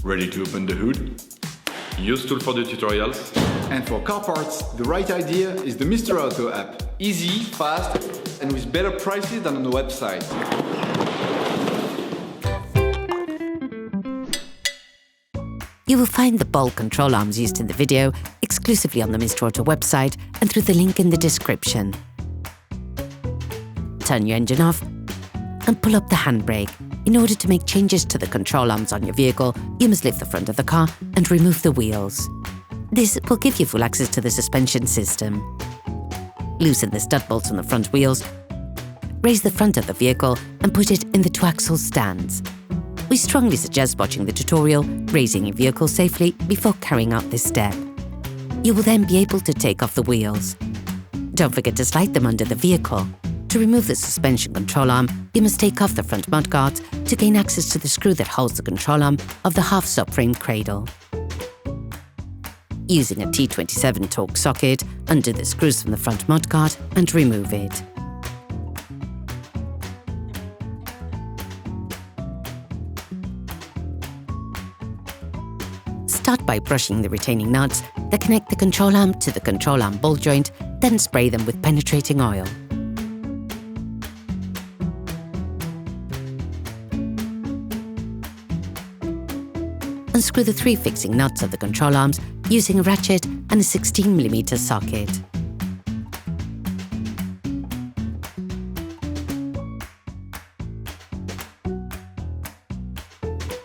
Ready to open the hood? UseTool for the tutorials. And for car parts, the right idea is the Mr. Auto app. Easy, fast, and with better prices than on the website. You will find the bulb control arms used in the video exclusively on the Mr. Auto website and through the link in the description. Turn your engine off and pull up the handbrake. In order to make changes to the control arms on your vehicle, you must lift the front of the car and remove the wheels. This will give you full access to the suspension system. Loosen the stud bolts on the front wheels, raise the front of the vehicle and put it in the two-axle stands. We strongly suggest watching the tutorial, raising your vehicle safely before carrying out this step. You will then be able to take off the wheels. Don't forget to slide them under the vehicle. To remove the suspension control arm, you must take off the front mudguards to gain access to the screw that holds the control arm of the half subframe cradle. Using a T27 Torx socket, undo the screws from the front mudguard and remove it. Start by brushing the retaining nuts that connect the control arm to the control arm ball joint, then spray them with penetrating oil. Unscrew the 3 fixing nuts of the control arms using a ratchet and a 16mm socket.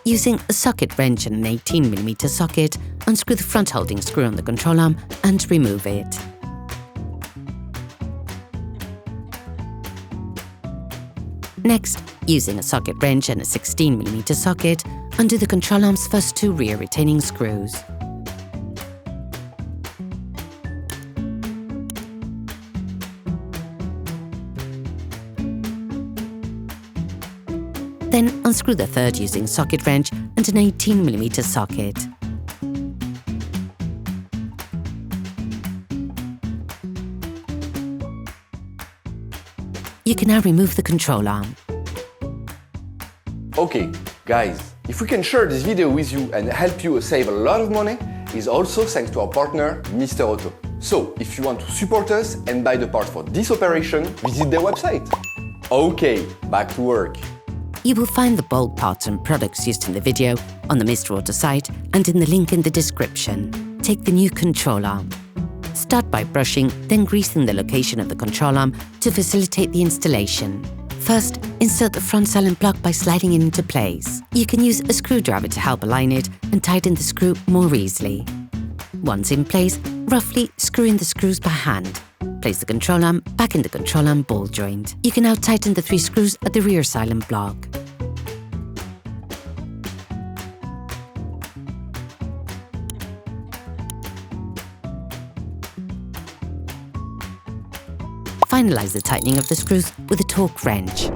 Using a socket wrench and an 18mm socket, unscrew the front holding screw on the control arm and remove it. Next, using a socket wrench and a 16mm socket, undo the control arm's first 2 rear retaining screws. Then unscrew the third using a socket wrench and an 18mm socket. You can now remove the control arm. Okay, guys, if we can share this video with you and help you save a lot of money, is also thanks to our partner, Mr. Auto. So, if you want to support us and buy the part for this operation, visit their website. Okay, back to work. You will find the bulb parts and products used in the video on the Mr. Auto site and in the link in the description. Take the new control arm. Start by brushing, then greasing the location of the control arm to facilitate the installation. First, insert the front silent block by sliding it into place. You can use a screwdriver to help align it and tighten the screw more easily. Once in place, roughly screw in the screws by hand. Place the control arm back in the control arm ball joint. You can now tighten the 3 screws at the rear silent block. Finalize the tightening of the screws with a Torx wrench.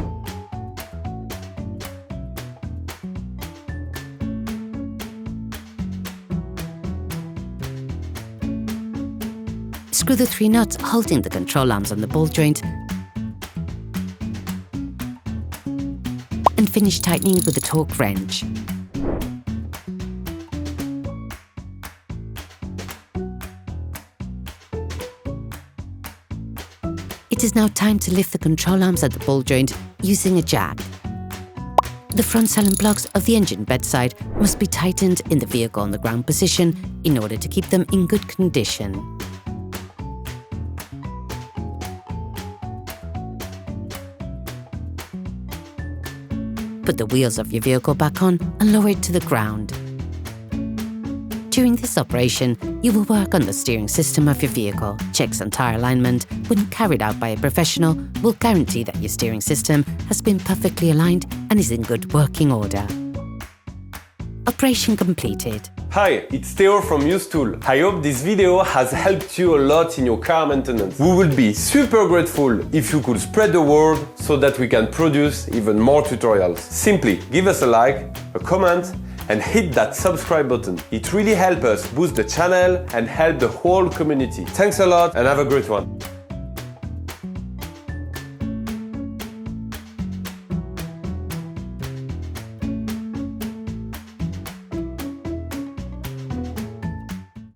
Screw the 3 nuts holding the control arms on the ball joint and finish tightening with a Torx wrench. It is now time to lift the control arms at the ball joint using a jack. The front silent blocks of the engine bedside must be tightened in the vehicle on the ground position in order to keep them in good condition. Put the wheels of your vehicle back on and lower it to the ground. During this operation, you will work on the steering system of your vehicle. Checks on tyre alignment, when carried out by a professional, will guarantee that your steering system has been perfectly aligned and is in good working order. Operation completed. Hi, it's Theo from UseTool. I hope this video has helped you a lot in your car maintenance. We would be super grateful if you could spread the word so that we can produce even more tutorials. Simply give us a like, a comment, and hit that subscribe button. It really helps us boost the channel and help the whole community. Thanks a lot and have a great one.